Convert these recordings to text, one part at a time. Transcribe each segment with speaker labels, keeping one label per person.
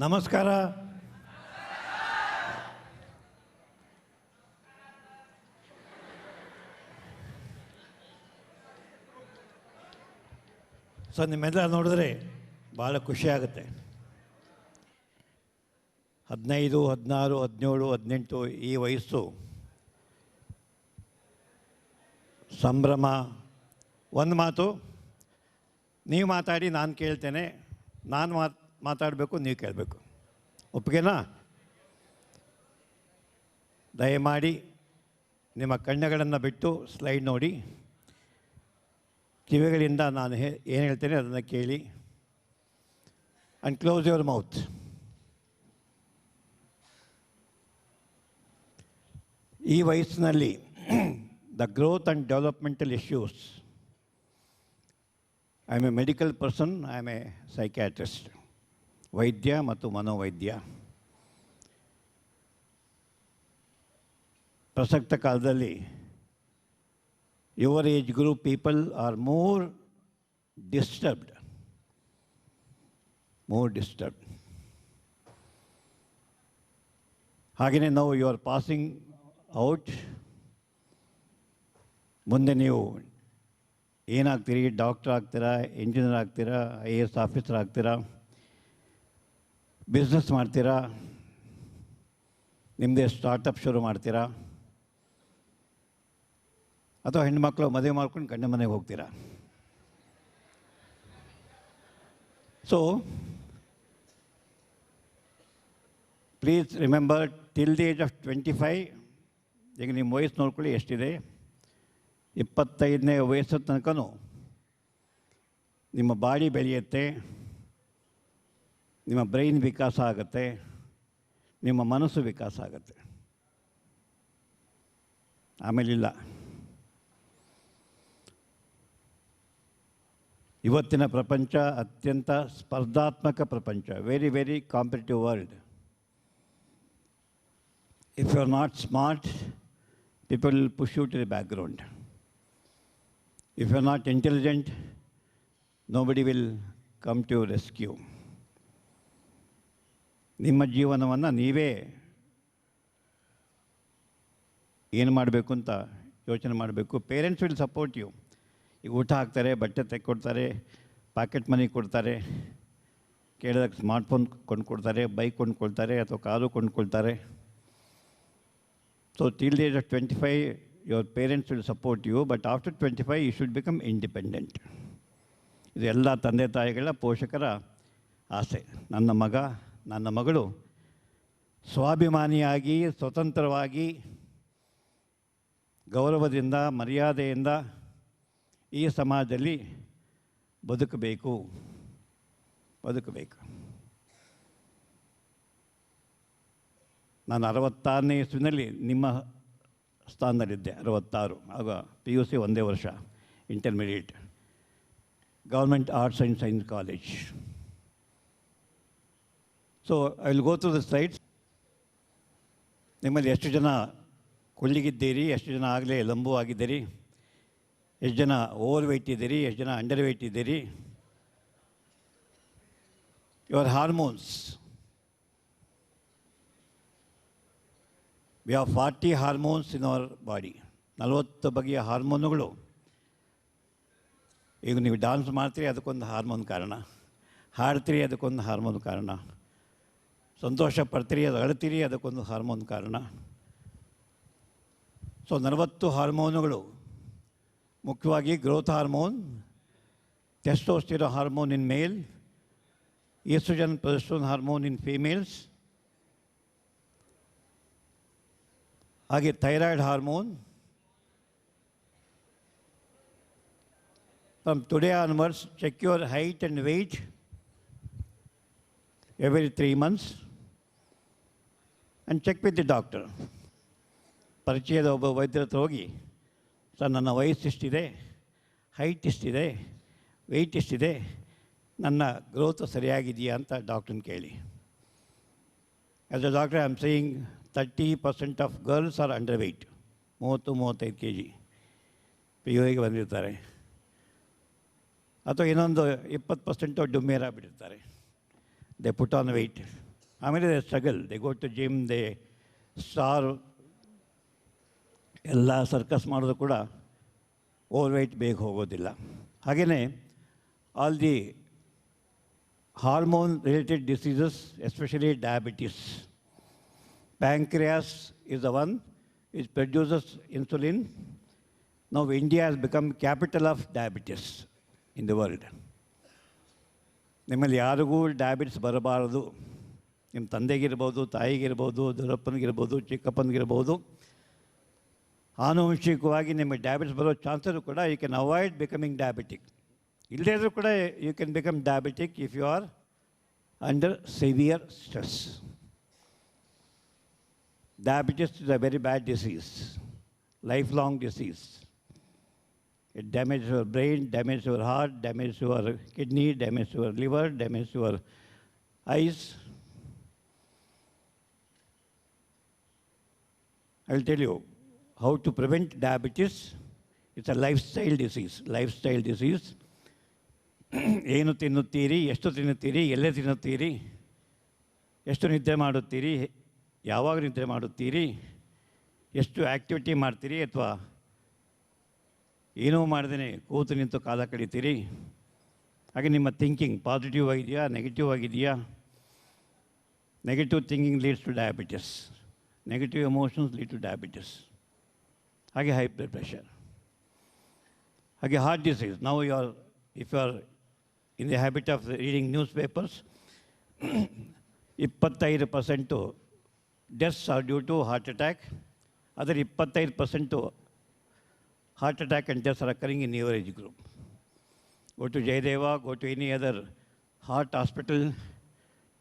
Speaker 1: ನಮಸ್ಕಾರ. ಸೊ ನಿಮ್ಮೆಲ್ಲ ನೋಡಿದ್ರೆ ಭಾಳ ಖುಷಿಯಾಗುತ್ತೆ. 15, 16, 17, 18 ಈ ವಯಸ್ಸು ಸಂಭ್ರಮ. ಒಂದು ಮಾತು, ನೀವು ಮಾತಾಡಿ ನಾನು ಕೇಳ್ತೇನೆ, ನಾನು ಮಾತಾಡಬೇಕು, ನೀವು ಕೇಳಬೇಕು. ಒಪ್ಪಿಗೆನಾ? ದಯಮಾಡಿ ನಿಮ್ಮ ಕಣ್ಣುಗಳನ್ನು ಬಿಟ್ಟು ಸ್ಲೈಡ್ ನೋಡಿ, ಕಿವಿಗಳಿಂದ ನಾನು ಏನು ಹೇಳ್ತೇನೆ ಅದನ್ನು ಕೇಳಿ. And close your mouth. ಈ ವಯಸ್ಸಿನಲ್ಲಿ the growth and developmental issues, I am A medical person, I am A psychiatrist, ವೈದ್ಯ ಮತ್ತು ಮನೋವೈದ್ಯ. ಪ್ರಸಕ್ತ ಕಾಲದಲ್ಲಿ your age group people are more disturbed. ಹಾಗೆಯೇ ನಾವು ಯು ಆರ್ ಪಾಸಿಂಗ್ ಔಟ್. ಮುಂದೆ ನೀವು ಏನಾಗ್ತೀರಿ? ಡಾಕ್ಟರ್ ಆಗ್ತೀರಾ, ಇಂಜಿನಿಯರ್ ಆಗ್ತೀರಾ, IAS ಆಫೀಸರ್ ಆಗ್ತೀರಾ, ಬಿಸ್ನೆಸ್ ಮಾಡ್ತೀರಾ, ನಿಮ್ಮದೇ ಸ್ಟಾರ್ಟಪ್ ಶುರು ಮಾಡ್ತೀರಾ, ಅಥವಾ ಹೆಣ್ಮಕ್ಳು ಮದುವೆ ಮಾಡ್ಕೊಂಡು ಗಂಡ ಮನೆಗೆ ಹೋಗ್ತೀರಾ. So please remember, till the age of 25, ಈಗ ನಿಮ್ಮ ವಯಸ್ಸು ನೋಡ್ಕೊಳ್ಳಿ ಎಷ್ಟಿದೆ. 25ನೇ ವಯಸ್ಸು ತನಕನೂ ನಿಮ್ಮ ಬಾಡಿ ಬೆಳೆಯುತ್ತೆ, ನಿಮ್ಮ ಬ್ರೈನ್ ವಿಕಾಸ ಆಗುತ್ತೆ, ನಿಮ್ಮ ಮನಸ್ಸು ವಿಕಾಸ ಆಗುತ್ತೆ. ಆಮೇಲಿಲ್ಲ. ಇವತ್ತಿನ ಪ್ರಪಂಚ ಅತ್ಯಂತ ಸ್ಪರ್ಧಾತ್ಮಕ ಪ್ರಪಂಚ. Very very competitive world. If you are not smart, people will push you to the background. If you are not intelligent, nobody will come to your rescue. ನಿಮ್ಮ ಜೀವನವನ್ನು ನೀವೇ ಏನು ಮಾಡಬೇಕು ಅಂತ ಯೋಚನೆ ಮಾಡಬೇಕು. Parents will support you. ಈಗ ಊಟ ಹಾಕ್ತಾರೆ, ಬಟ್ಟೆ ತೆಕ್ಕೊಡ್ತಾರೆ, ಪಾಕೆಟ್ ಮನಿ ಕೊಡ್ತಾರೆ, ಕೇಳಿದಾಗ ಸ್ಮಾರ್ಟ್ಫೋನ್ ಕೊಂಡ್ಕೊಡ್ತಾರೆ, ಬೈಕ್ ಕೊಂಡ್ಕೊಳ್ತಾರೆ, ಅಥವಾ car ಕೊಂಡ್ಕೊಳ್ತಾರೆ. So till the age of 25, your parents will support you, but after 25, you should become independent. ಇದು ಎಲ್ಲ ತಂದೆ ತಾಯಿಗಳ ಪೋಷಕರ ಆಸೆ. ನನ್ನ ಮಗ, ನನ್ನ ಮಗಳು ಸ್ವಾಭಿಮಾನಿಯಾಗಿ, ಸ್ವತಂತ್ರವಾಗಿ, ಗೌರವದಿಂದ, ಮರ್ಯಾದೆಯಿಂದ ಈ ಸಮಾಜದಲ್ಲಿ ಬದುಕಬೇಕು. ನಾನು 66ನೇ ಇಸ್ವಿನಲ್ಲಿ ನಿಮ್ಮ ಸ್ಥಾನದಲ್ಲಿದ್ದೆ. 66 ಆಗ PUC ಒಂದೇ ವರ್ಷ, intermediate, government arts and science college. So I will go through the slides. ನಿಮ್ಮಲ್ಲಿ ಎಷ್ಟು ಜನ ಕುಳ್ಳಿಗಿದ್ದೀರಿ, ಎಷ್ಟು ಜನ ಆಗಲೇ ಲಂಬು ಆಗಿದ್ದೀರಿ, ಎಷ್ಟು ಜನ ಓವರ್ ವೆಯ್ಟ್ ಇದ್ದೀರಿ, ಎಷ್ಟು ಜನ ಅಂಡರ್ ವೆಯ್ಟ್ ಇದ್ದೀರಿ. Your hormones, we have 40 hormones in our body. 40 ಬಗೆಯ ಹಾರ್ಮೋನುಗಳು. ಈಗ ನೀವು ಡ್ಯಾನ್ಸ್ ಮಾಡ್ತೀರಿ, ಅದಕ್ಕೊಂದು ಹಾರ್ಮೋನ್ ಕಾರಣ. ಹಾಡ್ತೀರಿ, ಅದಕ್ಕೊಂದು ಹಾರ್ಮೋನ್ ಕಾರಣ. ಸಂತೋಷ ಪಡ್ತೀರಿ, ಅದು ಅಳ್ತೀರಿ, ಅದಕ್ಕೊಂದು ಹಾರ್ಮೋನ್ ಕಾರಣ. ಸೊ 40 ಹಾರ್ಮೋನುಗಳು, ಮುಖ್ಯವಾಗಿ growth hormone, testosterone hormone in male, oestrogen progesterone hormone in females, ಹಾಗೆ thyroid hormone. From today onwards, check your height and weight every 3 months and check with the doctor. ಪರಿಚಯದ ಒಬ್ಬ ವೈದ್ಯರ ಹತ್ರ ಹೋಗಿ, ಸರ್ ನನ್ನ ವಯಸ್ಸು ಇಷ್ಟಿದೆ, ಹೈಟ್ ಇಷ್ಟಿದೆ, ವೆಯ್ಟ್ ಇಷ್ಟಿದೆ, ನನ್ನ growth ಸರಿಯಾಗಿದೆಯಾ ಅಂತ ಡಾಕ್ಟ್ರನ್ನ ಕೇಳಿ. As a doctor I am saying 30% of girls are under weight. 30-35 kg PUಗೆ ಬಂದಿರ್ತಾರೆ. ಅಥವಾ ಇನ್ನೊಂದು 20% ಡುಮ್ಮೇರಾಗ್ಬಿಟ್ಟಿರ್ತಾರೆ. They put on weight. ಆಮೇಲೆ they struggle, they go to gym, they start, ಎಲ್ಲ ಸರ್ಕಸ್ ಮಾಡೋದು ಕೂಡ ಓವರ್ ವೆಯ್ಟ್ ಬೇಗ ಹೋಗೋದಿಲ್ಲ. ಹಾಗೆಯೇ all the hormone related diseases, especially diabetes. Pancreas is the one which produces insulin. Now India has become capital of diabetes in the world. ನಿಮ್ಮಲ್ಲಿ ಯಾರಿಗೂ diabetes ಬರಬಾರದು. ನಿಮ್ಮ ತಂದೆಗಿರ್ಬೋದು, ತಾಯಿಗಿರ್ಬೋದು, ದೊಡ್ಡಪ್ಪನಿಗಿರ್ಬೋದು, ಚಿಕ್ಕಪ್ಪನಿಗಿರ್ಬೋದು, ಆನುವಂಶಿಕವಾಗಿ ನಿಮಗೆ ಡಯಾಬಿಟಿಸ್ ಬರೋ ಚಾನ್ಸರು ಕೂಡ you can avoid becoming diabetic. ಇಲ್ಲದೇ ಇದ್ರೂ ಕೂಡ you can become diabetic if you are under severe stress. Diabetes is a very bad disease, lifelong disease. It damages your brain, damages your heart, damages your kidney, damages your liver, damages your eyes. I will tell you how to prevent diabetes. It's a lifestyle disease. Lifestyle disease. ಏನು ತಿನ್ನುತ್ತೀರಿ, ಎಷ್ಟು ತಿನ್ನುತ್ತೀರಿ, ಎಲ್ಲೇ ತಿನ್ನುತ್ತೀರಿ, ಎಷ್ಟು ನಿದ್ದೆ ಮಾಡುತ್ತೀರಿ, ಯಾವಾಗ ನಿದ್ರೆ ಮಾಡುತ್ತೀರಿ, ಎಷ್ಟು ಆ್ಯಕ್ಟಿವಿಟಿ ಮಾಡ್ತೀರಿ, ಅಥವಾ ಏನೂ ಮಾಡ್ದೇ ಕೂತು ನಿಂತು ಕಾಲ ಕಳೀತೀರಿ, ಹಾಗೆ ನಿಮ್ಮ ಥಿಂಕಿಂಗ್ ಪಾಸಿಟಿವ್ ಆಗಿದೆಯಾ, ನೆಗೆಟಿವ್ ಆಗಿದೆಯಾ. Negative thinking leads to diabetes, negative emotions lead to diabetes. ಹಾಗೆ ಹೈ ಬ್ಲಡ್ ಪ್ರೆಷರ್, ಹಾಗೆ ಹಾರ್ಟ್ ಡಿಸೀಸ್. ನಾವು if you are in the habit of reading newspapers, 25% deaths are due to heart attack. Other 25% heart attack and deaths are occurring in your age group. Go to Jayadeva, go to any other heart hospital,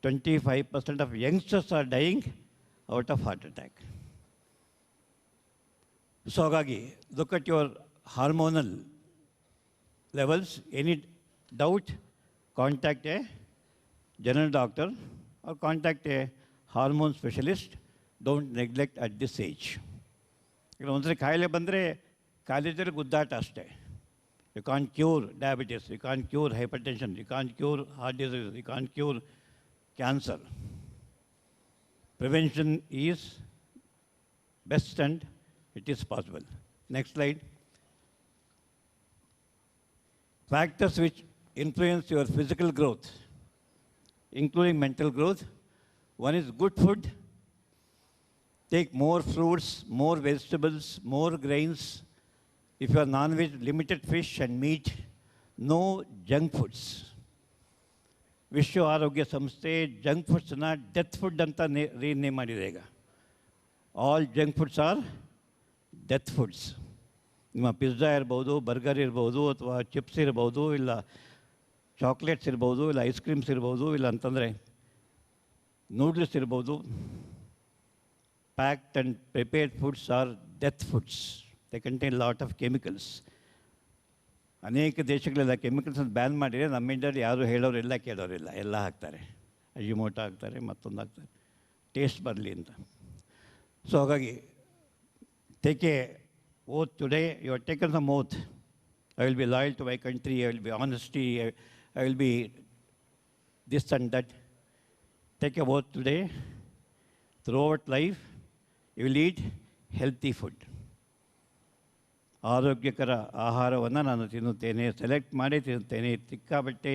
Speaker 1: 25% of youngsters are dying out of heart attack. So, Agagi, look at your hormonal levels. Any doubt, contact a general doctor or contact a hormone specialist. Don't neglect at this age. ಈಗ ಒಂದ್ಸರಿ ಕಾಯಿಲೆ ಬಂದರೆ ಕಾಲೇಜಲ್ಲಿ ಗುದ್ದಾಟ ಅಷ್ಟೇ. You can't cure diabetes, you can't cure hypertension, you can't cure heart disease, you can't cure cancer. Prevention is best and it is possible. Next slide. Factors which influence your physical growth, including mental growth. One is good food. Take more fruits, more vegetables, more grains. If you are non-veg, limited fish and meat. No junk foods. ವಿಶ್ವ ಆರೋಗ್ಯ ಸಂಸ್ಥೆ junk ಫುಡ್ಸ್ನ death food ಅಂತ rename ಮಾಡಿದೆ ಈಗ. All junk foods R death foods. ನಿಮ್ಮ pizza ಇರ್ಬೋದು, burger ಇರ್ಬೋದು, ಅಥವಾ ಚಿಪ್ಸ್ ಇರ್ಬೋದು, ಇಲ್ಲ ಚಾಕ್ಲೇಟ್ಸ್ ಇರ್ಬೋದು, ಇಲ್ಲ ಐಸ್ ಕ್ರೀಮ್ಸ್ ಇರ್ಬೋದು, ಇಲ್ಲ ಅಂತಂದರೆ ನೂಡ್ಲ್ಸ್ ಇರ್ಬೋದು. Packed and prepared foods R death foods. They contain lot of chemicals. ಅನೇಕ ದೇಶಗಳೆಲ್ಲ ಕೆಮಿಕಲ್ಸನ್ನು ಬ್ಯಾನ್ ಮಾಡಿದರೆ ನಮ್ಮ ಇಂಡಿಯಾದಲ್ಲಿ ಯಾರು ಹೇಳೋರಿಲ್ಲ, ಕೇಳೋರಿಲ್ಲ, ಎಲ್ಲ ಹಾಕ್ತಾರೆ. ಅಜಿಮೋಟೋ ಹಾಕ್ತಾರೆ, ಮತ್ತೊಂದು ಹಾಕ್ತಾರೆ, ಟೇಸ್ಟ್ ಬರಲಿ ಅಂತ. ಸೊ ಹಾಗಾಗಿ take a oath today. You are taken some oath. I will be loyal to my country, I will be honesty, I will be this and that. Take a oath today. Throughout life, you will eat healthy food. ಆರೋಗ್ಯಕರ ಆಹಾರವನ್ನು ನಾನು ತಿನ್ನುತ್ತೇನೆ, select ಮಾಡಿ ತಿನ್ನುತ್ತೇನೆ. ಸಿಕ್ಕಾಬಟ್ಟೆ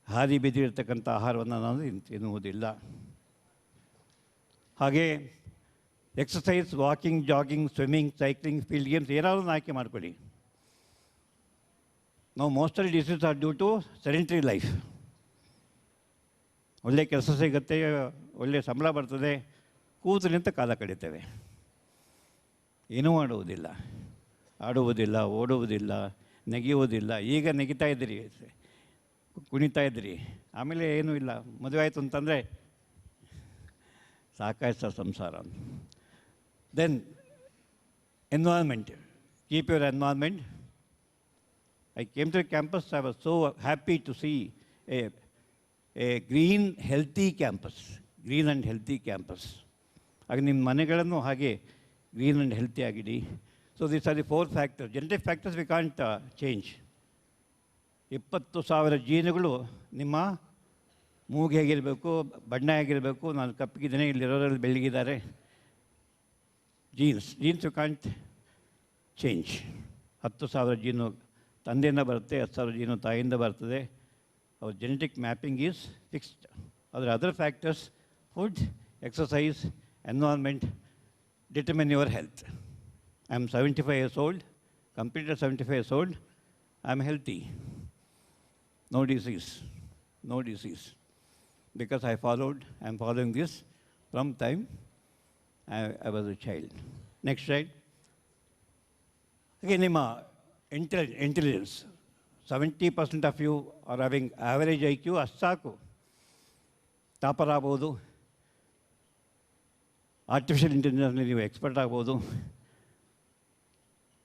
Speaker 1: ಹಾದಿ ಬಿದ್ದಿರ್ತಕ್ಕಂಥ ಆಹಾರವನ್ನು ನಾನು ತಿನ್ನುವುದಿಲ್ಲ. ಹಾಗೆ exercise, walking, jogging, swimming, cycling, field games ಏನಾದರೂ ಆಯ್ಕೆ ಮಾಡಿಕೊಳ್ಳಿ. ನಾವು mostly disease are due to sedentary life. ಒಳ್ಳೆ ಕೆಲಸ ಸಿಗುತ್ತೆ, ಒಳ್ಳೆಯ ಸಂಬಳ ಬರ್ತದೆ, ಕೂತು ನಿಂತ ಕಾಲ ಕಳೀತೇವೆ. ಏನೂ ಮಾಡುವುದಿಲ್ಲ, ಆಡುವುದಿಲ್ಲ, ಓಡುವುದಿಲ್ಲ, ನೆಗೆಯುವುದಿಲ್ಲ. ಈಗ ನೆಗಿತಾ ಇದ್ದೀರಿ, ಕುಣಿತಾ ಇದ್ದೀರಿ, ಆಮೇಲೆ ಏನೂ ಇಲ್ಲ. ಮದುವೆ ಆಯಿತು ಅಂತಂದರೆ ಸಾಕಾಯ್ತು ಸಂಸಾರ. Then environment, keep your environment. I came to the campus, I was so happy to see a green, healthy campus. Green and healthy campus. ಹಾಗೆ ನಿಮ್ಮ ಮನೆಗಳನ್ನು ಹಾಗೆ ಗ್ರೀನ್ ಆ್ಯಂಡ್ ಹೆಲ್ತಿ ಆಗಿಡಿ. So this are the 4 factors. Genetic factors we can't change. 20,000 ಜೀನುಗಳು ನಿಮ್ಮ ಮೂಗು ಹೇಗಿರಬೇಕು, ಬಣ್ಣ ಹೇಗಿರಬೇಕು, ನಾನು ಕಪ್ಪಗಿದ್ದೇನೆ, ಇಲ್ಲಿರೋರಲ್ಲಿ ಬೆಳಗಿದ್ದಾರೆ. Genes you can't change. 10,000 gene ತಂದೆಯಿಂದ ಬರುತ್ತೆ, 10,000 ಜೀನು ತಾಯಿಯಿಂದ ಬರ್ತದೆ. ಅವ್ರ ಜೆನೆಟಿಕ್ ಮ್ಯಾಪಿಂಗ್ ಈಸ್ ಫಿಕ್ಸ್ಡ್. ಅದರ other factors, food, exercise, environment determine your health. I am 75 years old, completed 75 years old. I am healthy. No disease. Because I am following this from time I was a child. Next slide. Again, intelligence. 70% of you are having average IQ. ಅಷ್ಟಾಕು topper ಆಗ್ಬೋದು. Artificial ಇಂಟೆಲಿಜೆನ್ಸ್ನಲ್ಲಿ ನೀವು expert ಆಗ್ಬೋದು.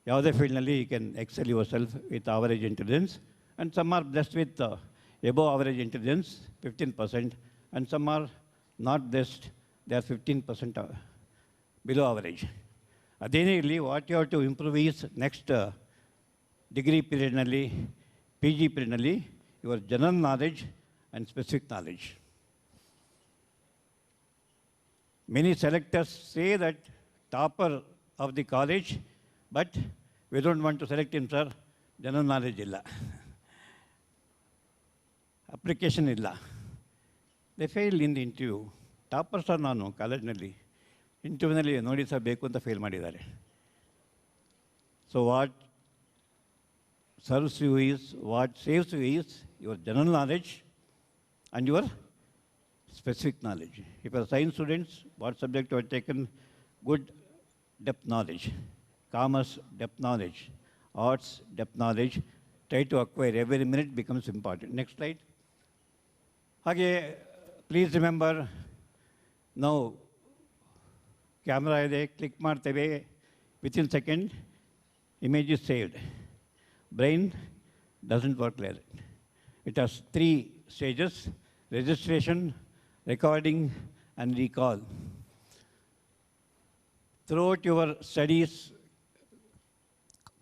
Speaker 1: ಯಾವುದೇ ಫೀಲ್ಡ್ನಲ್ಲಿ you can excel yourself with average intelligence. And some are blessed with above average intelligence 15%, and some are not blessed, they are 15% below average. ಅದೇನೇ ಇರಲಿ, what you have to improve is next degree ಪೀರಿಯಡ್ನಲ್ಲಿ, P G ಪೀರಿಯಡ್ನಲ್ಲಿ, your general knowledge and specific knowledge. Many selectors say that topper of the college, but we don't want to select him, sir. General knowledge illa, application illa. They fail in the interview. Toppers are ನಾನು ಕಾಲೇಜ್ನಲ್ಲಿ ಇಂಟರ್ವ್ಯೂನಲ್ಲಿ ನೋಡಿ sir ಬೇಕು ಅಂತ fail ಮಾಡಿದ್ದಾರೆ. So what serves you is, what saves you is your general knowledge and your specific knowledge. If you are science students, what subject you have taken, good depth knowledge. Commerce, depth knowledge. Arts, depth knowledge. Try to acquire. Every minute becomes important. Next slide. Okay, please remember, now camera ide, click ಮಾಡ್ತೇವೆ, within second, image is saved. Brain doesn't work like that. It has 3 stages: registration, recording, and recall. Throughout your studies,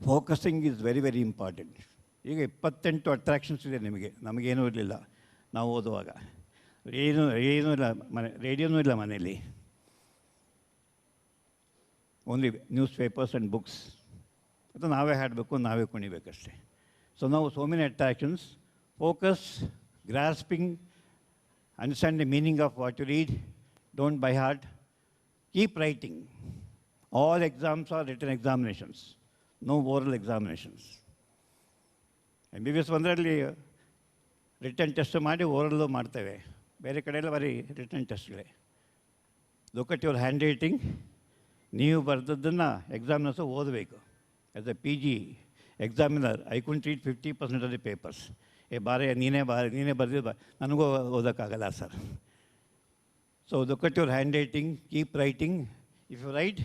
Speaker 1: focusing is very, very important. ಈಗ 28 attractions ಇದೆ ನಿಮಗೆ, ನಮಗೇನೂ ಇರಲಿಲ್ಲ ನಾವು ಓದುವಾಗ. ಏನೂ ಇಲ್ಲ, ರೇಡಿಯೋನೂ ಇಲ್ಲ ಮನೆಯಲ್ಲಿ, only news papers and books. ಅದು ನಾವೇ ಹಾಡಬೇಕು, ನಾವೇ ಕುಣಿಬೇಕಷ್ಟೆ. ಸೊ ನಾವು so many attractions. Focus, grasping, understand the meaning of what you read, don't by heart. Keep writing. All exams are written examinations, no oral examinations. MBBS ಒಂದರಲ್ಲಿ written test ಮಾಡಿ oral ಮಾಡ್ತೇವೆ, ಬೇರೆ ಕಡೆಯೆಲ್ಲ ಬರೀ ರಿಟರ್ನ್ ಟೆಸ್ಟ್ಗಳೇ. Look at your handwriting. ನೀವು ಬರೆದದ್ದನ್ನು examiners ಓದಬೇಕು. As a P G examiner, I can't read 50% of the papers. ನೀನೇ ಬರೆದಿದ್ದು ನನಗೂ ಓದೋಕ್ಕಾಗಲ್ಲ sir. So look at your handwriting, keep writing. If you write,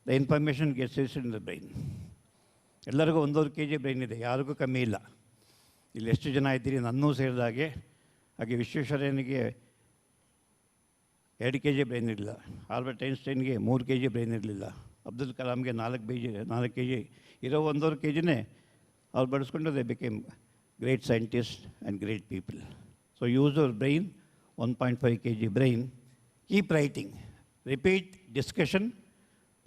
Speaker 1: the information gets in the brain. ಎಲ್ಲರಿಗೂ 1.5 kg brain ಇದೆ, ಯಾರಿಗೂ ಕಮ್ಮಿ ಇಲ್ಲ. ಇಲ್ಲಿ ಎಷ್ಟು ಜನ ಇದ್ದೀರಿ, ನನ್ನೂ ಸೇರಿದಾಗೆ. ಹಾಗೆ ವಿಶ್ವೇಶ್ವರಯ್ಯನಿಗೆ 2 kg ಬ್ರೈನ್ ಇರಲಿಲ್ಲ, ಆಲ್ಬರ್ಟ್ ಐನ್ಸ್ಟೈನ್ಗೆ 3 kg ಬ್ರೈನ್ ಇರಲಿಲ್ಲ, ಅಬ್ದುಲ್ ಕಲಾಮ್ಗೆ 4 kg ಇರೋ 1.5 kgನೇ ಅವ್ರು ಬಡಿಸ್ಕೊಂಡು they became great scientists and great people. So use your brain, 1.5 kg brain. Keep writing. Repeat, discussion,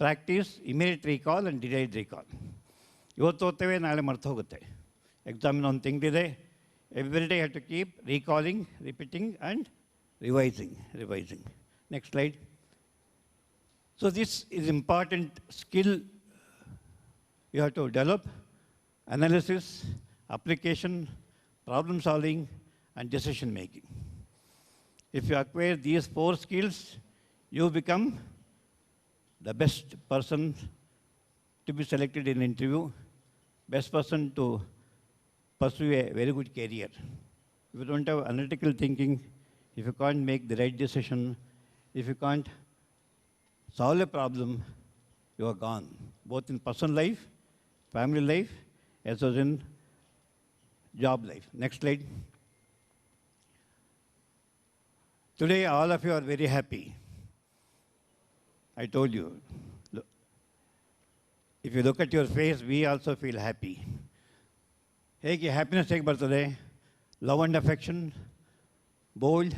Speaker 1: practice, immediate recall and delayed recall. ಇವತ್ತು ಓದ್ತೇವೆ, ನಾಳೆ ಮರ್ತು ಹೋಗುತ್ತೆ. ಎಕ್ಸಾಮಿನ ಒಂದು ತಿಂಗಳಿದೆ. Every day have to keep recalling, repeating and revising. Next slide. So this is important skill you have to develop: analysis, application, problem solving, and decision making. If you acquire these 4 skills, you become the best person to be selected in interview, best person to pursue a very good career. If you don't have analytical thinking, if you can't make the right decision, if you can't solve a problem, you are gone, both in personal life, family life, as well as in job life. Next slide. Today, all of you are very happy. I told you. Look, if you look at your face, we also feel happy. ಹೇಗೆ happiness ಹೇಗೆ ಬರ್ತದೆ? Love and affection, bold,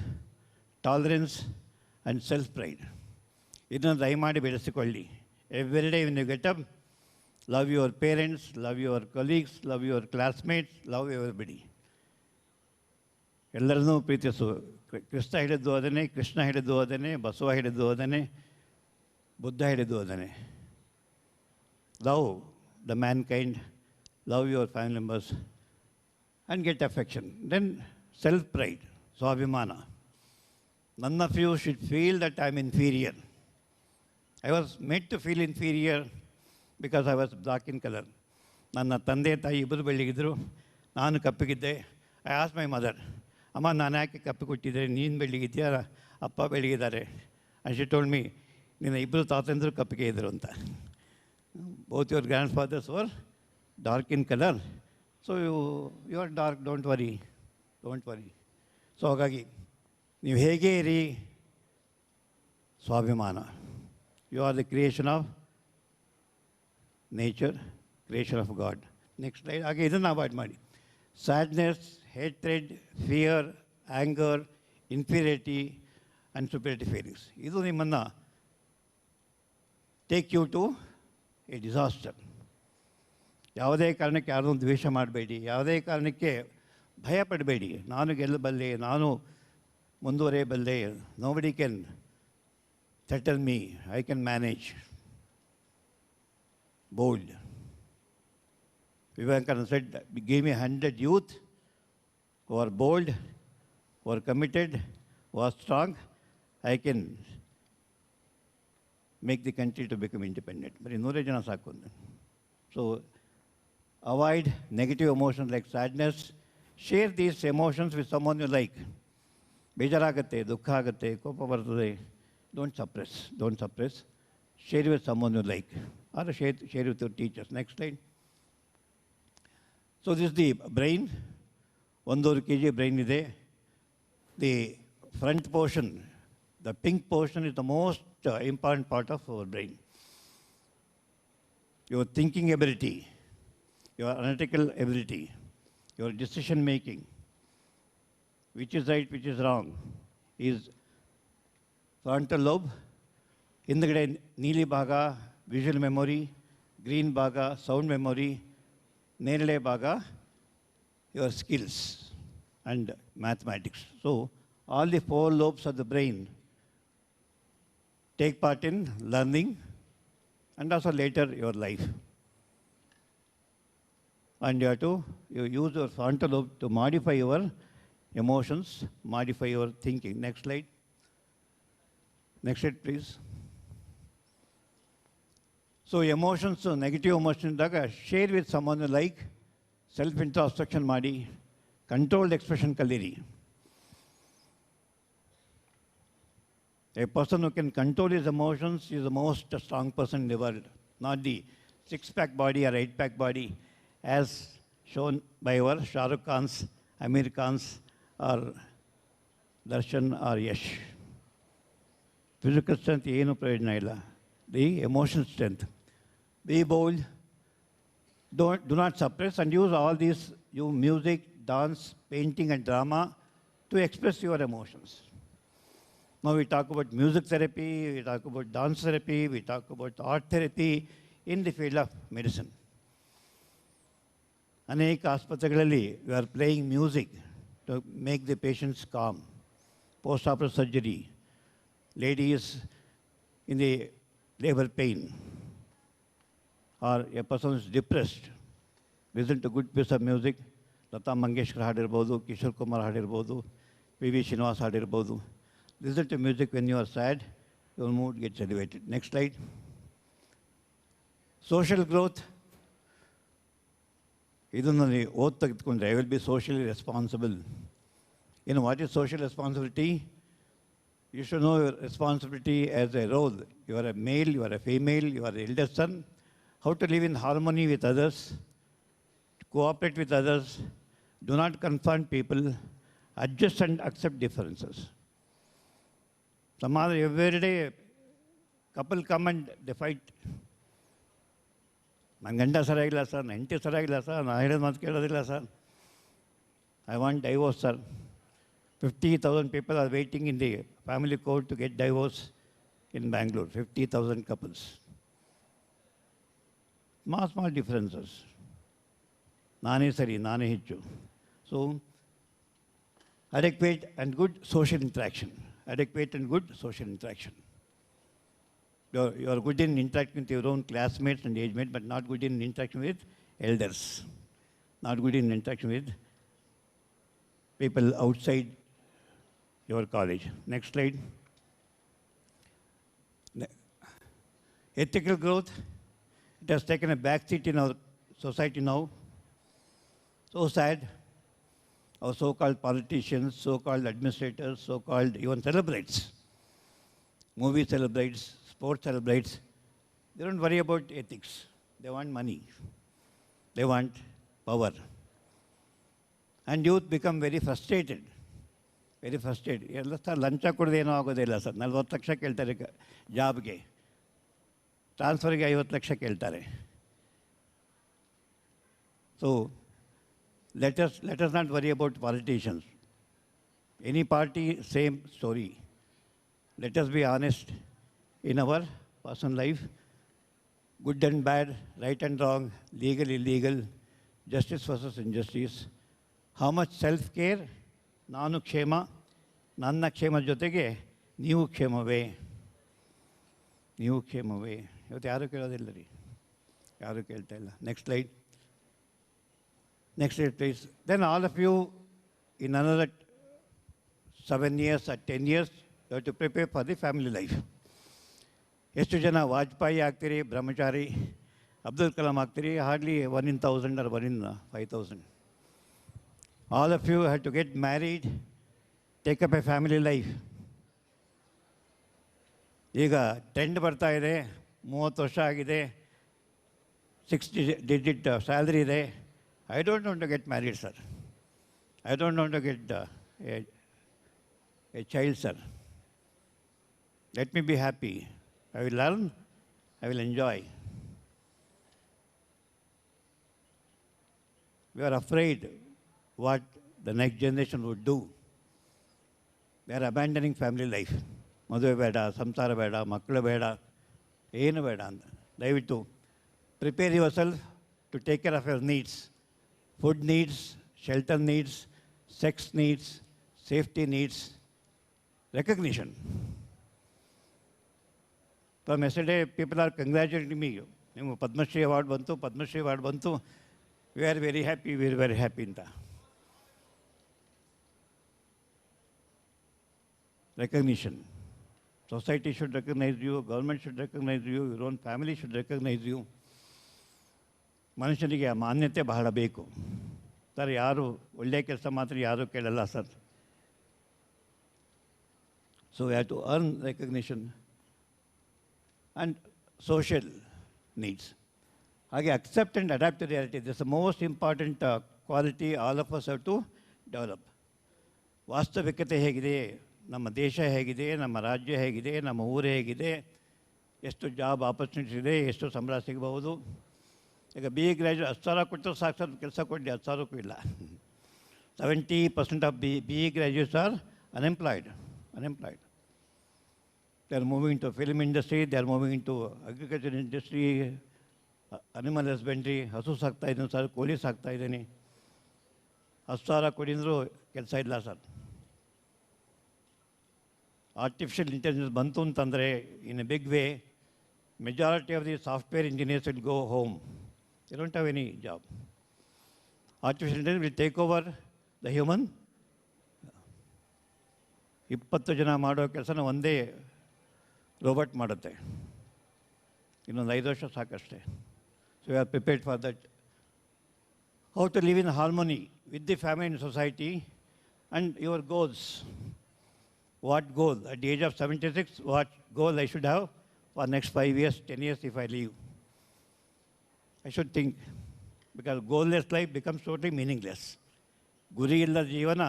Speaker 1: tolerance and self pride. ಇದನ್ನು ದಯಮಾಡಿ ಬೆಳೆಸಿಕೊಳ್ಳಿ. Every day when you get up, love your parents, love your colleagues, love your classmates, love everybody. ಎಲ್ಲರನ್ನೂ ಪ್ರೀತಿಸು. ಕೃಷ್ಣ ಹಿಡಿದು ಅದನ್ನೇ, ಕೃಷ್ಣ ಹಿಡಿದು ಅದನ್ನೇ, ಬಸವ ಹಿಡಿದು ಅದನ್ನೇ, ಬುದ್ಧ ಹಿಡಿದು ಅದನ್ನೇ. Love the mankind, love your family members and get affection. Then self pride, ಸ್ವಾಭಿಮಾನ. None of you should feel that I am inferior. I was made to feel inferior because I was black in color. ನನ್ನ ತಂದೆ ತಾಯಿ ಇಬ್ಬರು ಬೆಳ್ಳಿಗಿದ್ದರು, ನಾನು ಕಪ್ಪಿಗಿದ್ದೆ. I ask my mother, ಅಮ್ಮ ನಾನು ಯಾಕೆ ಕಪ್ಪಿ ಕೊಟ್ಟಿದ್ದೆ, ನೀನು ಬೆಳ್ಳಿಗಿದ್ಯಾ, ಅಪ್ಪ ಬೆಳ್ಳಿಗಿದ್ದಾರೆ. ಆ್ಯಂಡ್ ಶಿ ಟೋಲ್ಡ್ ಮೀ, ನಿನ್ನ ಇಬ್ಬರು ತಾತಂದರು ಕಪ್ಪಿಗೆ ಇದ್ದರು ಅಂತ. Both your grandfathers were dark in colour, so you are dark, don't worry. So ಹಾಗಾಗಿ ನೀವು ಹೇಗೆ ಇರಿ, ಸ್ವಾಭಿಮಾನ. You are the creation of nature, creation of God. Next slide. ಹಾಗೆ ಇದನ್ನು ಅವಾಯ್ಡ್ ಮಾಡಿ. Sadness, hatred, fear, anger, inferiority and ಸುಪೀರಿಯರಿಟಿ feelings, ಇದು ನಿಮ್ಮನ್ನು take you to a disaster. ಯಾವುದೇ ಕಾರಣಕ್ಕೆ ಯಾರನ್ನೂ ದ್ವೇಷ ಮಾಡಬೇಡಿ, ಯಾವುದೇ ಕಾರಣಕ್ಕೆ ಭಯಪಡಬೇಡಿ. ನಾನು ಗೆಲ್ಲಬಲ್ಲೆ, ನಾನು ಮುಂದುವರಿಯಬಲ್ಲೆ, nobody can threaten me, I can manage. Bold. Vivekananda said, give me 100 youth who are bold, who are committed, who are strong, I can make the country to become independent. But in Nore Jana Sakundan. So avoid negative emotions like sadness. Share these emotions with someone you like. ಬೇಜಾರಾಗುತ್ತೆ, ದುಃಖ ಆಗುತ್ತೆ, ಕೋಪ ಬರ್ತದೆ. Don't suppress. Share with someone you like. Or share with your teachers. Next slide. So this is the brain. 1.5 kg brain ಇದೆ. The front portion, the pink portion is the most important part of our brain. Your thinking ability, your analytical ability, your decision making, which is right, which is wrong, is frontal lobe. ಹಿಂದ್ಗಡೆ ನೀಲಿ ಭಾಗ visual memory, green ಭಾಗ sound memory, ನೇರಳೆ ಭಾಗ your skills and mathematics. So all the 4 lobes of the brain take part in learning and also later your life. And you use your frontal lobe to modify your emotions, modify your thinking. Next slide. Next slide, please. So emotions, negative emotions ಇದ್ದಾಗ share with someone you like. Self introspection ಮಾಡಿ, controlled expression ಕಲೀರಿ. A person who can control his emotions is the most strong person in the world, not the 6-pack body or 8-pack body as shown by our Shahrukh Khans, Aamir Khans or Darshan or Yash. Physical strength ಏನು ಪ್ರಯೋಜನ ಇಲ್ಲ. The emotional strength. Be bold. Do not suppress and use all these, music, dance, painting and drama to express your emotions. Now we talk about music therapy, we talk about dance therapy, we talk about art therapy in the field of medicine. ಅನೇಕ ಆಸ್ಪತ್ರೆಗಳಲ್ಲಿ we are playing music to make the patients calm. Post-operative surgery, ladies in the labor pain, or a person is depressed, listen to good piece of music. Lata Mangeshkar ಹಾಡಿರ್ಬೋದು, ಕಿಶೋರ್ ಕುಮಾರ್ ಹಾಡಿರ್ಬೋದು, V Srinivas ಹಾಡಿರ್ಬೋದು. Listen to music when you are sad, your mood gets elevated. Next slide. Social growth. ಇದನ್ನು ನೀವು ಓದ್ ತೆಗೆದುಕೊಂಡ್ರೆ I will be socially responsible. What is social responsibility? You should know your responsibility as a role. You are a male, you are a female, you are the eldest son. How to live in harmony with others, to cooperate with others, do not confront people, adjust and accept differences. Some other every day couple come and they fight. ನನ್ನ ಗಂಡ ಸರಿಯಾಗಿಲ್ಲ sir, ನನ್ನ ಹೆಂಡತಿ ಸರಿಯಾಗಿಲ್ಲ sir, ನಾನು ಹೇಳಿದ ಮಾತು ಕೇಳೋದಿಲ್ಲ sir, I want divorce sir. 50,000 people are waiting in the family court to get divorce in Bangalore. 50,000 couples. Small differences. Nane sari, nane hicchu. So, adequate and good social interaction. Adequate and good social interaction. You're good in interacting with your own classmates and age mates, but not good in interaction with elders. Not good in interaction with people outside your college. Next slide. Ethical growth. It has taken a backseat in our society now. So sad. Our so-called politicians, so-called administrators, so-called even celebrities. Movie celebrities, sports celebrities. They don't worry about ethics. They want money. They want power. And youth become very frustrated. Very frustrated. ಎಲ್ಲ sir ಲಂಚ ಕೊಡೋದು ಏನೂ ಆಗೋದಿಲ್ಲ sir. 40 lakh ಕೇಳ್ತಾರೆ ಜಾಬ್ಗೆ. ಟ್ರಾನ್ಸ್ಫರ್ಗೆ 50 ಲಕ್ಷ ಕೇಳ್ತಾರೆ. So, let us not worry about politicians. Any party, same story. Let us be honest in our personal life. Good and bad, right and wrong, legal, illegal, justice versus injustice. How much self-care? ನಾನು ಕ್ಷೇಮ, ನನ್ನ ಕ್ಷೇಮದ ಜೊತೆಗೆ ನೀವು ಕ್ಷೇಮವೇ, ನೀವು ಕ್ಷೇಮವೇ. ಇವತ್ತು ಯಾರೂ ಕೇಳೋದಿಲ್ಲ ರೀ, ಯಾರೂ ಕೇಳ್ತಾ ಇಲ್ಲ. Next slide. Next slide, please. Then all of you, in another 7 years or 10 years, you have to prepare for the family life. ಎಷ್ಟು ಜನ ವಾಜಪೇಯಿ ಆಗ್ತೀರಿ, ಬ್ರಹ್ಮಚಾರಿ, Abdul Kalam ಆಗ್ತೀರಿ, hardly 1 in 1000 or 1 in 5000. All of you have to get married, take up a family life. ಈಗ trend ಬರ್ತಾ ಇದೆ, 30 ವರ್ಷ ಆಗಿದೆ, 6-digit salary ಇದೆ. I don't want to get married, sir. I don't want to get a child, sir. Let me be happy. I will learn, I will enjoy. We are afraid what the next generation would do. They are abandoning family life. ಮದುವೆ ಬೇಡ, ಸಂಸಾರ ಬೇಡ, ಮಕ್ಕಳು ಬೇಡ, ಏನು ಬೇಡ ಅಂತ. ದಯವಿಟ್ಟು prepare yourself to take care of your needs. Food needs, shelter needs, sex needs, safety needs, recognition. From yesterday, people are congratulating me. Padma Shri Award bantu, Padma Shri Award bantu. We are very happy, we are very happy. Recognition. Society should recognize you, government should recognize you, your own family should recognize you. ಮನುಷ್ಯನಿಗೆ ಆ ಮಾನ್ಯತೆ ಬಹಳ ಬೇಕು sir. ಯಾರು ಒಳ್ಳೆಯ ಕೆಲಸ ಮಾತ್ರ ಯಾರೂ ಕೇಳಲ್ಲ sir. So we have to earn recognition and social needs. ಹಾಗೆ accept and adapt to reality. This the most important quality all of us have to develop. ವಾಸ್ತವಿಕತೆ ಹೇಗಿದೆ, ನಮ್ಮ ದೇಶ ಹೇಗಿದೆ, ನಮ್ಮ ರಾಜ್ಯ ಹೇಗಿದೆ, ನಮ್ಮ ಊರು ಹೇಗಿದೆ, ಎಷ್ಟು ಜಾಬ್ ಆಪರ್ಚುನಿಟೀಸ್ ಇದೆ, ಎಷ್ಟು ಸಂಬಳ ಸಿಗಬಹುದು. ಈಗ BA ಗ್ರ್ಯಾಜುಯೇಟ್ 10 ಸಾವಿರ ಕೊಟ್ಟು ಸಾಕು ಸರ್, ಕೆಲಸ ಕೊಡಿ, 10 ಸಾವಿರಕ್ಕೂ ಇಲ್ಲ. 70% of BA graduates are unemployed. They are moving into film industry, they are moving into agriculture industry, animal husbandry. ಹಸು ಸಾಕ್ತಾ ಇದ್ದೀನಿ ಸರ್, ಕೋಳಿ ಸಾಕ್ತಾ ಇದ್ದೀನಿ. 10 ಸಾವಿರ ಕೊಡಿದ್ರು ಕೆಲಸ ಇಲ್ಲ ಸರ್. ಆರ್ಟಿಫಿಷಿಯಲ್ ಇಂಟೆಲಿಜೆನ್ಸ್ ಬಂತು ಅಂತಂದರೆ in a big way, majority of the software engineers will go home. They don't have any job. Artificial intelligence will take over the human. 20 ಜನ ಮಾಡೋ ಕೆಲಸನ ಒಂದೇ ರೋಬೋಟ್ ಮಾಡುತ್ತೆ. ಇನ್ನೊಂದು 5 ವರ್ಷ ಸಾಕಷ್ಟೇ. So we are prepared for that. How to live in harmony with the family and society and your goals. What goal at the age of 76, what goal I should have for next 5 years, 10 years if I leave. I should think, because goalless life becomes totally meaningless. ಗುರಿ ಇಲ್ಲದ ಜೀವನ,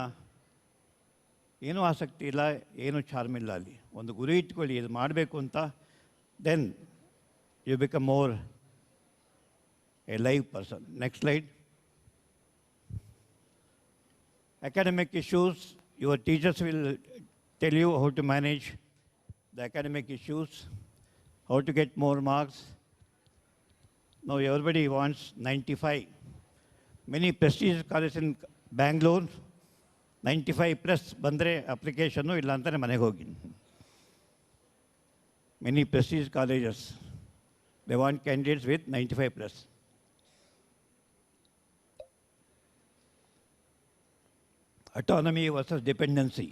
Speaker 1: ಏನೂ ಆಸಕ್ತಿ ಇಲ್ಲ, ಏನೂ charm ಇಲ್ಲ ಅಲ್ಲಿ. ಒಂದು ಗುರಿ ಇಟ್ಕೊಳ್ಳಿ, ಇದು ಮಾಡಬೇಕು ಅಂತ, then you become more alive person. Next slide. Academic issues, your teachers will tell you how to manage the academic issues, how to get more marks. Now everybody wants 95. Many prestigious colleges in Bangalore, 95 plus ಬಂದರೆ application ಇಲ್ಲ ಅಂತಾನೆ ಮನೆಗೆ ಹೋಗಿ. Many prestigious colleges, they want candidates with 95 plus. Autonomy versus dependency.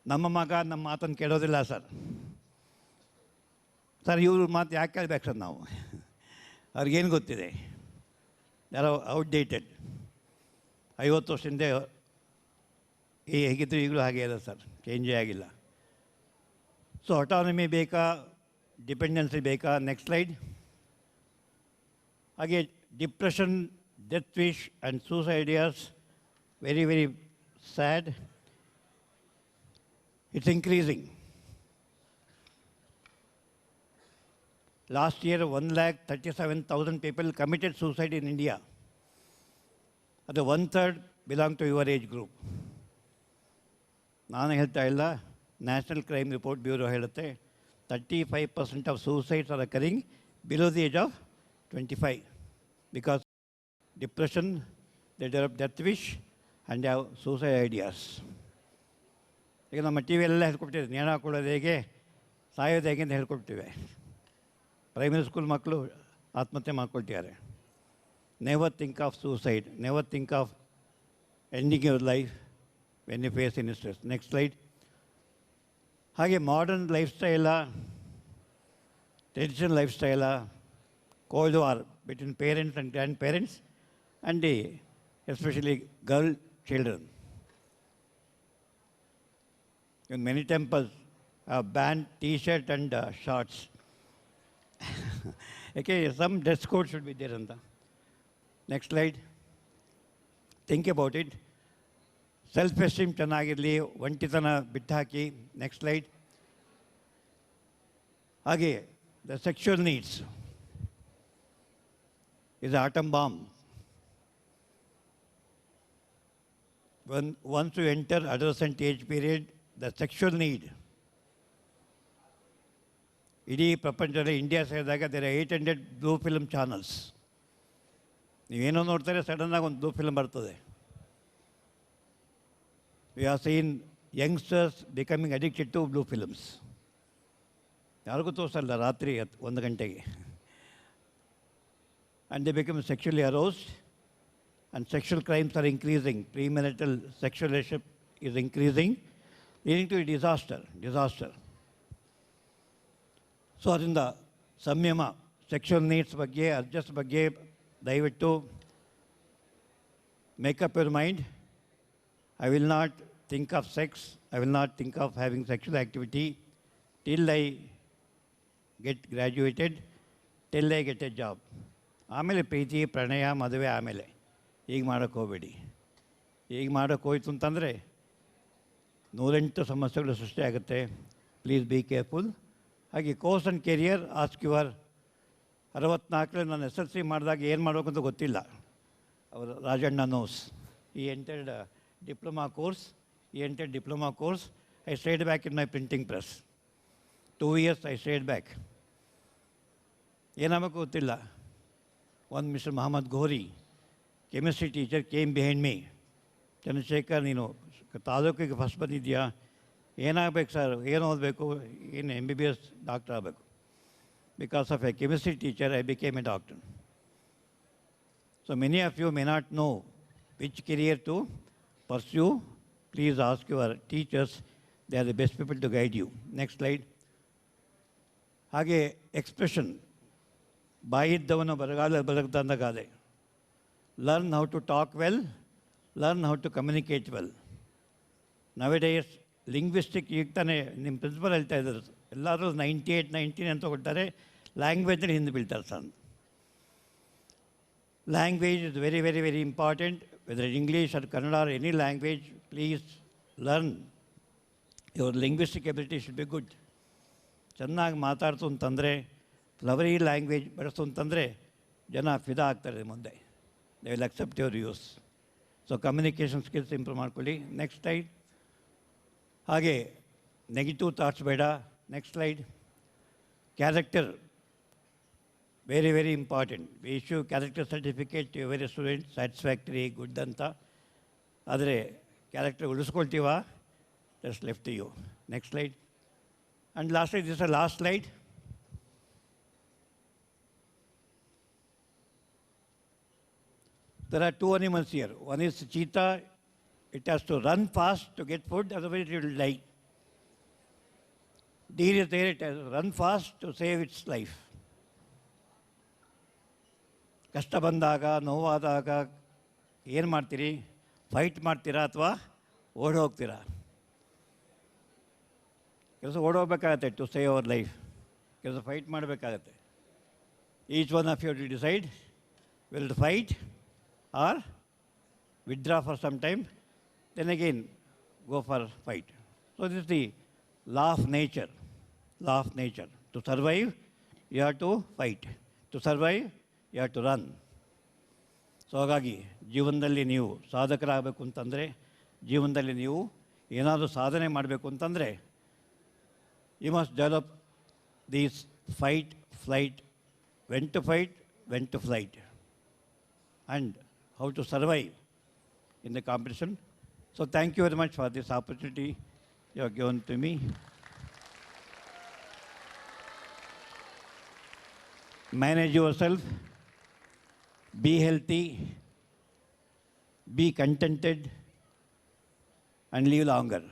Speaker 1: ನಮ್ಮ ಮಗ ನಮ್ಮ ಮಾತನ್ನು ಕೇಳೋದಿಲ್ಲ ಸರ್. ಸರ್ ಇವ್ರ ಮಾತು ಯಾಕೆ ಕೇಳಬೇಕು ಸರ್ ನಾವು? ಅವ್ರಿಗೇನು ಗೊತ್ತಿದೆ? ಯಾರೋ ಔಟ್ಡೇಟೆಡ್. 50 ವರ್ಷದಿಂದ ಹೇಗಿದ್ರು ಈಗಲೂ ಹಾಗೆ ಇದೆ ಸರ್, ಚೇಂಜೇ ಆಗಿಲ್ಲ. ಸೊ ಆಟಾನಮಿ ಬೇಕಾ, ಡಿಪೆಂಡೆನ್ಸಿ ಬೇಕಾ? Next slide. ಹಾಗೆ depression, death wish and suicide ideas, very, very sad. It's increasing. Last year, 137,000 people committed suicide in India. ಅದು 1/3 belong to your age group. ನಾನು ಹೇಳ್ತಾ ಇಲ್ಲ, ನ್ಯಾಷನಲ್ ಕ್ರೈಮ್ ರಿಪೋರ್ಟ್ ಬ್ಯೂರೋ ಹೇಳುತ್ತೆ 35% of suicides are occurring below the age of 25 because depression, they develop death wish and have suicide ideas. ಈಗ ನಮ್ಮ T ವಿಯಲ್ಲೆಲ್ಲ ಹೇಳ್ಕೊಡ್ತಿದ್ದೆ, ನೇಣು ಹಾಕೊಳ್ಳೋದು ಹೇಗೆ, ಸಾಯೋದು ಹೇಗೆ ಅಂತ ಹೇಳ್ಕೊಡ್ತೀವಿ. ಪ್ರೈಮರಿ ಸ್ಕೂಲ್ ಮಕ್ಕಳು ಆತ್ಮಹತ್ಯೆ ಮಾಡ್ಕೊಳ್ತಿದ್ದಾರೆ. Never think of suicide, never think of ending your life when you face in stress. Next slide. ಹಾಗೆ modern lifestyle, traditional lifestyle, cold war between parents and grandparents and especially girl children. In many temples, banned T-shirt and shorts. Okay, some dress code should be there. Next slide. Think about it. Self-esteem ಚೆನ್ನಾಗಿರಲಿ, ಒಂಟಿತನ ಬಿಟ್ಟಾಕಿ. Next slide. ಹಾಗೆ the sexual needs is an atom bomb. Once you enter adolescent age period, the sexual need. ಇಡೀ ಪ್ರಪಂಚದಲ್ಲಿ India ಸೇರಿದಾಗ there are 800 blue film channels. ನೀವೇನೋ ನೋಡ್ತಾರೆ, ಸಡನ್ನಾಗಿ ಒಂದು blue film ಬರ್ತದೆ. We have seen youngsters becoming addicted to blue films. ಯಾರಿಗೂ ತೋರಿಸಲ್ಲ ರಾತ್ರಿ 1 ಗಂಟೆಗೆ. And they become sexually aroused. And sexual crimes are increasing. Premarital sexual relationship is increasing, leading to a disaster. So ಅದರಿಂದ ಸಂಯಮ, sexual needs ಬಗ್ಗೆ, adjust ಬಗ್ಗೆ ದಯವಿಟ್ಟು makeup your mind. I will not think of sex, I will not think of having sexual activity till I get graduated, till I get A job. ಆಮೇಲೆ ಪ್ರೀತಿ, ಪ್ರಣಯ, ಮದುವೆ ಆಮೇಲೆ. ಈಗ ಮಾಡೋಕ್ಕೆ ಹೋಗಬೇಡಿ. ಈಗ ಮಾಡೋಕ್ಕೆ ಹೋಯ್ತು ಅಂತಂದರೆ 108 ಸಮಸ್ಯೆಗಳು ಸೃಷ್ಟಿಯಾಗುತ್ತೆ. Please be careful. ಹಾಗೆ course and career, ask your 64 ನಾನು SSLC ಮಾಡಿದಾಗ ಏನು ಮಾಡಬೇಕಂತ ಗೊತ್ತಿಲ್ಲ. ಅವರು ರಾಜಣ್ಣ ನೋಸ್. ಈ entered diploma course. I stayed back in my printing press. 2 years I stayed back. ಏನಾಗಬೇಕು ಗೊತ್ತಿಲ್ಲ. ಒಂದು mister Mohammed Ghori, chemistry teacher, came behind me. Chandrashekar, ನೀನು ತಾಲೂಕಿಗೆ ಫಸ್ಟ್ ಬಂದಿದ್ಯಾ, ಏನಾಗಬೇಕು ಸರ್, ಏನು ಓದಬೇಕು, ಏನು MBBS ಡಾಕ್ಟರ್ ಆಗಬೇಕು. Because of a chemistry teacher I became a doctor. So many of you may not know which career to pursue. Please ask your teachers, they are the best people to guide you. Next slide. ಹಾಗೆ expression, ಬಾಯಿದ್ದವನು ಬರಗಾಲ ಬರಗದಂದ ಗಾದೆ. Learn how to talk well, learn how to communicate well. Nowadays linguistic, ಈಗ ತಾನೇ ನಿಮ್ಮ principal ಹೇಳ್ತಾ ಇದ್ದಾರೆ, ಎಲ್ಲರೂ 98, 99 ಅಂತ ಕೊಡ್ತಾರೆ, ಲ್ಯಾಂಗ್ವೇಜಲ್ಲಿ ಹಿಂದೆ ಬೀಳ್ತಾರೆ sir. Language is very very very important. Whether English or Kannada or any language, please learn. Your linguistic ability should be good. ಚೆನ್ನಾಗಿ ಮಾತಾಡ್ತು ಅಂತಂದರೆ, ಫ್ಲವರಿ ಲ್ಯಾಂಗ್ವೇಜ್ ಬಳಸ್ತು ಅಂತಂದರೆ ಜನ ಫಿದಾ ಆಗ್ತಾರೆ ಮುಂದೆ. They will accept your views. So communication skills improve ಮಾಡ್ಕೊಳ್ಳಿ. Next slide. ಹಾಗೆ ನೆಗೆಟಿವ್ ಥಾಟ್ಸ್ ಬೇಡ. Next slide. Character very very important. We issue character certificate to every student, satisfactory, good ಅಂತ. ಆದರೆ ಕ್ಯಾರೆಕ್ಟರ್ ಉಳಿಸ್ಕೊಳ್ತೀವ, that's left to you. Next slide. And lastly, this a last slide. There are two animals here. One is cheetah. It has to run fast to get food, otherwise it will die. Deer is there, it has to run fast to save its life. ಕಷ್ಟ ಬಂದಾಗ, ನೋವಾದಾಗ ಏನು ಮಾಡ್ತೀರಿ? Fight ಮಾಡ್ತೀರಾ ಅಥವಾ ಓಡಿ ಹೋಗ್ತೀರಾ? ಕೆಲಸ ಓಡೋಗ್ಬೇಕಾಗತ್ತೆ ಟು ಸೇವ್ ಅವರ್ ಲೈಫ್, ಕೆಲಸ ಫೈಟ್ ಮಾಡಬೇಕಾಗತ್ತೆ. Each one of you to decide will fight or withdraw for some time, then again go for fight. So this is the law of nature. Law of nature. To survive, you have to fight. To survive, you have to run. So ಹಾಗಾಗಿ ಜೀವನದಲ್ಲಿ ನೀವು ಸಾಧಕರಾಗಬೇಕು ಅಂತಂದರೆ, ಜೀವನದಲ್ಲಿ ನೀವು ಏನಾದರೂ ಸಾಧನೆ ಮಾಡಬೇಕು ಅಂತಂದರೆ, you must develop these fight, flight, when to fight, when to flight, and how to survive in the competition. So thank you very much for this opportunity you have given to me. Manage yourself, be healthy, be contented, and live longer,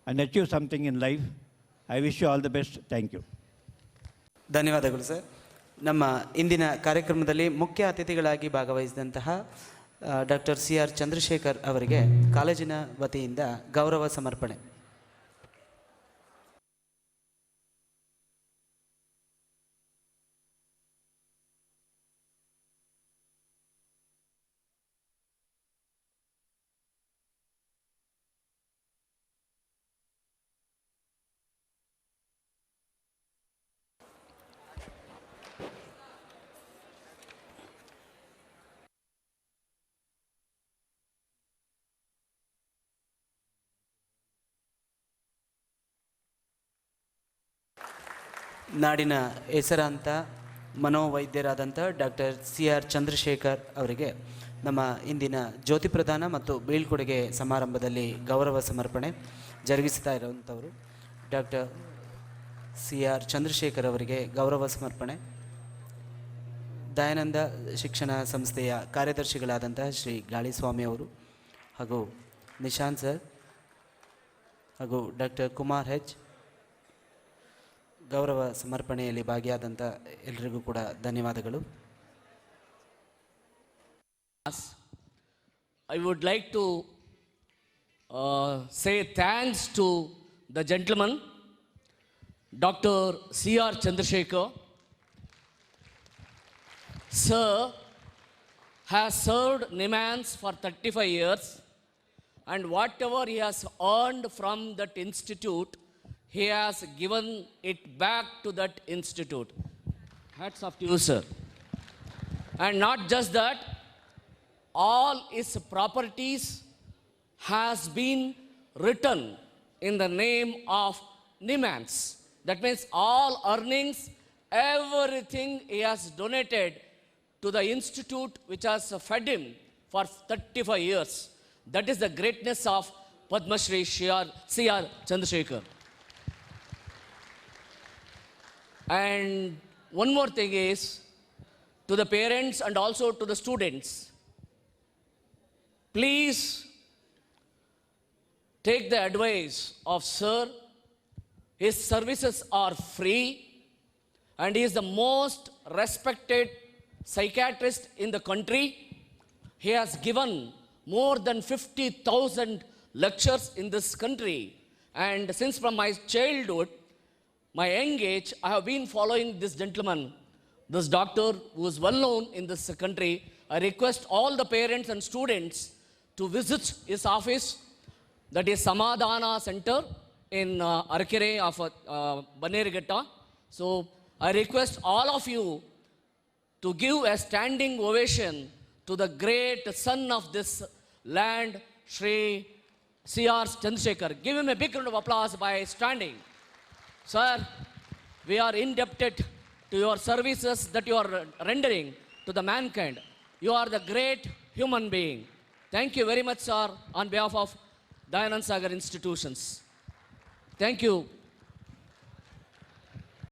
Speaker 1: and achieve something in life. I wish you all the best. Thank you.
Speaker 2: ಧನ್ಯವಾದಗಳು sir. ನಮ್ಮ ಇಂದಿನ ಕಾರ್ಯಕ್ರಮದಲ್ಲಿ ಮುಖ್ಯ ಅತಿಥಿಗಳಾಗಿ ಭಾಗವಹಿಸಿದಂತಹ doctor CR Chandrashekhar ಅವರಿಗೆ ಕಾಲೇಜಿನ ವತಿಯಿಂದ ಗೌರವ ಸಮರ್ಪಣೆ. ನಾಡಿನ ಹೆಸರಾಂತ ಮನೋವೈದ್ಯರಾದಂಥ ಡಾಕ್ಟರ್ CR ಚಂದ್ರಶೇಖರ್ ಅವರಿಗೆ ನಮ್ಮ ಇಂದಿನ ಜ್ಯೋತಿ ಪ್ರದಾನ ಮತ್ತು ಬೀಳ್ಕೊಡುಗೆ ಸಮಾರಂಭದಲ್ಲಿ ಗೌರವ ಸಮರ್ಪಣೆ ಜರುಗಿಸ್ತಾ ಇರುವಂಥವರು ಡಾಕ್ಟರ್ CR ಚಂದ್ರಶೇಖರ್ ಅವರಿಗೆ ಗೌರವ ಸಮರ್ಪಣೆ. ದಯಾನಂದ ಶಿಕ್ಷಣ ಸಂಸ್ಥೆಯ ಕಾರ್ಯದರ್ಶಿಗಳಾದಂಥ ಶ್ರೀ ಗಾಳಿಸ್ವಾಮಿ ಅವರು ಹಾಗೂ ನಿಶಾಂತ್ ಸರ್ ಹಾಗೂ ಡಾಕ್ಟರ್ ಕುಮಾರ್ H ಗೌರವ ಸಮರ್ಪಣೆಯಲ್ಲಿ ಭಾಗಿಯಾದಂಥ ಎಲ್ಲರಿಗೂ ಕೂಡ ಧನ್ಯವಾದಗಳು.
Speaker 3: I would like to say thanks to the gentleman, Dr. CR Chandrasekhar. Sir has served NIMHANS for 35 years, and whatever he has earned from that institute, he has given it back to that institute. Hats off to you, sir. And not just that, all his properties has been written in the name of NIMHANS. That means all earnings, everything he has donated to the institute which has fed him for 35 years. That is the greatness of Padma Shri CR Chandrasekhar. And one more thing is, to the parents and also to the students, please take the advice of sir. His services are free, and he is the most respected psychiatrist in the country. He has given more than 50,000 lectures in this country, and since from my childhood, my young age, I have been following this gentleman, this doctor who is well known in this country. I request all the parents and students to visit his office, that is Samadhana Center in Arkire of Bannerghatta. So I request all of you to give a standing ovation to the great son of this land Shri C.R. Chandrasekhar. Give him a big round of applause by standing. Sir, we are indebted to your services that you are rendering to the mankind. You are the great human being. Thank you very much, sir, on behalf of Dayanand Sagar institutions. Thank you.